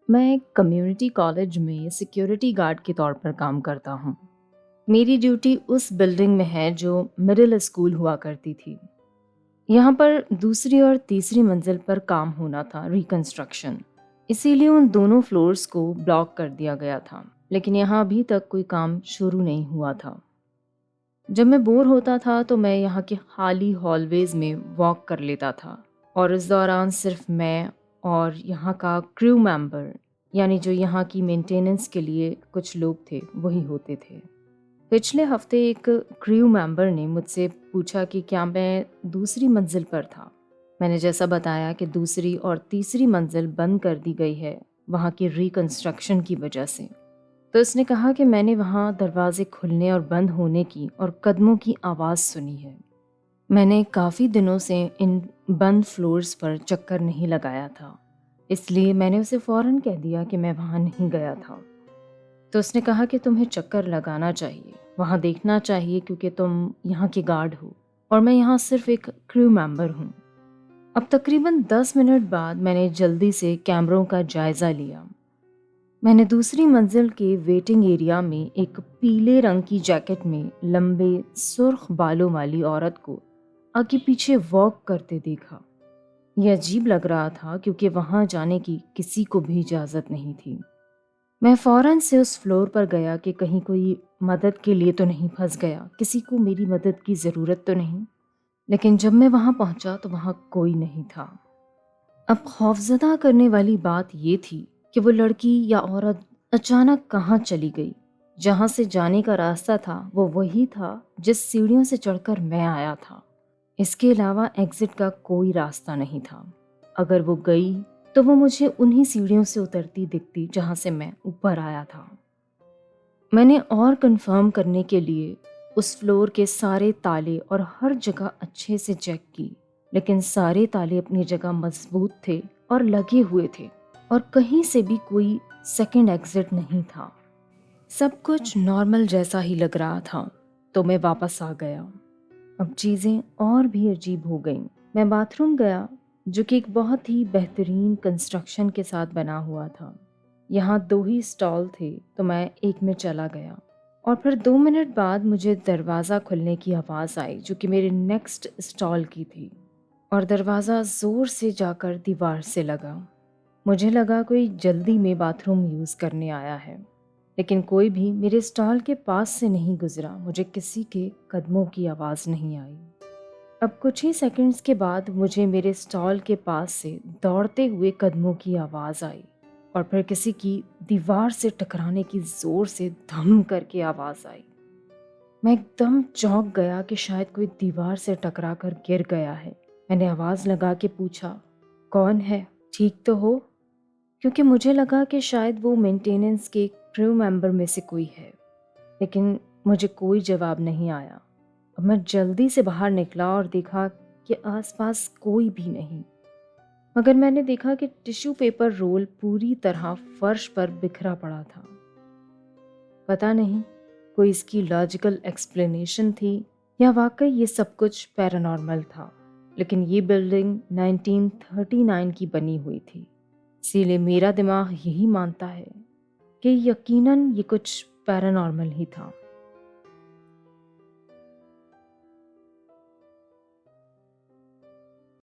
मैं एक community college में सिक्योरिटी गार्ड के तौर पर काम करता हूँ। मेरी ड्यूटी उस बिल्डिंग में है जो मिडिल स्कूल हुआ करती थी। यहाँ पर दूसरी और तीसरी मंजिल पर काम होना था, रिकंस्ट्रक्शन। इसीलिए उन दोनों फ्लोर्स को ब्लॉक कर दिया गया था, लेकिन यहाँ अभी तक कोई काम शुरू नहीं हुआ था। जब मैं बोर होता था तो मैं यहाँ के खाली हॉलवेज में वॉक कर लेता था, और इस दौरान सिर्फ मैं और यहाँ का क्रू मेंबर, यानी जो यहाँ की मेंटेनेंस के लिए कुछ लोग थे, वही होते थे। पिछले हफ्ते एक क्रू मेंबर ने मुझसे पूछा कि क्या मैं दूसरी मंजिल पर था। मैंने जैसा बताया कि दूसरी और तीसरी मंजिल बंद कर दी गई है वहाँ की रिकंस्ट्रक्शन की वजह से। तो उसने कहा कि मैंने वहाँ दरवाजे खुलने और बंद होने की और कदमों की आवाज़ सुनी है। मैंने काफ़ी दिनों से इन बंद फ्लोर्स पर चक्कर नहीं लगाया था, इसलिए मैंने उसे फ़ौरन कह दिया कि मैं वहाँ नहीं गया था। तो उसने कहा कि तुम्हें चक्कर लगाना चाहिए, वहाँ देखना चाहिए, क्योंकि तुम यहाँ के गार्ड हो और मैं यहाँ सिर्फ एक क्रू मेंबर हूँ। अब तकरीबन 10 मिनट बाद मैंने जल्दी से कैमरों का जायज़ा लिया। मैंने दूसरी मंजिल के वेटिंग एरिया में एक पीले रंग की जैकेट में लंबे सुर्ख बालों वाली औरत को आगे पीछे वॉक करते देखा। यह अजीब लग रहा था क्योंकि वहां जाने की किसी को भी इजाज़त नहीं थी। मैं फौरन से उस फ्लोर पर गया कि कहीं कोई मदद के लिए तो नहीं फंस गया, किसी को मेरी मदद की ज़रूरत तो नहीं। लेकिन जब मैं वहां पहुंचा तो वहां कोई नहीं था। अब खौफजदा करने वाली बात ये थी कि वो लड़की या औरत अचानक कहाँ चली गई। जहाँ से जाने का रास्ता था वो वही था जिस सीढ़ियों से चढ़कर मैं आया था। इसके अलावा एग्जिट का कोई रास्ता नहीं था। अगर वो गई तो वो मुझे उन्हीं सीढ़ियों से उतरती दिखती जहाँ से मैं ऊपर आया था। मैंने और कंफर्म करने के लिए उस फ्लोर के सारे ताले और हर जगह अच्छे से चेक की, लेकिन सारे ताले अपनी जगह मजबूत थे और लगे हुए थे, और कहीं से भी कोई सेकंड एग्जिट नहीं था। सब कुछ नॉर्मल जैसा ही लग रहा था, तो मैं वापस आ गया। अब चीज़ें और भी अजीब हो गईं। मैं बाथरूम गया, जो कि एक बहुत ही बेहतरीन कंस्ट्रक्शन के साथ बना हुआ था। यहाँ 2 ही स्टॉल थे, तो मैं एक में चला गया, और फिर 2 मिनट बाद मुझे दरवाज़ा खुलने की आवाज़ आई, जो कि मेरे नेक्स्ट स्टॉल की थी, और दरवाज़ा ज़ोर से जाकर दीवार से लगा। मुझे लगा कोई जल्दी में बाथरूम यूज़ करने आया है, लेकिन कोई भी मेरे स्टॉल के पास से नहीं गुजरा। मुझे किसी के कदमों की आवाज़ नहीं आई। अब कुछ ही सेकंड्स के बाद मुझे मेरे स्टॉल के पास से दौड़ते हुए कदमों की आवाज़ आई, और फिर किसी की दीवार से टकराने की ज़ोर से धम करके आवाज़ आई। मैं एकदम चौंक गया कि शायद कोई दीवार से टकरा कर गिर गया है। मैंने आवाज़ लगा के पूछा, कौन है, ठीक तो हो? क्योंकि मुझे लगा कि शायद वो मेंटेनेंस के क्रू मेंबर में से कोई है, लेकिन मुझे कोई जवाब नहीं आया। अब मैं जल्दी से बाहर निकला और देखा कि आसपास कोई भी नहीं, मगर मैंने देखा कि टिश्यू पेपर रोल पूरी तरह फर्श पर बिखरा पड़ा था। पता नहीं कोई इसकी लॉजिकल एक्सप्लेनेशन थी या वाकई ये सब कुछ पैरानॉर्मल था, लेकिन ये बिल्डिंग 1939 की बनी हुई थी, इसीलिए मेरा दिमाग यही मानता है कि यकीनन ये कुछ पैरानॉर्मल ही था।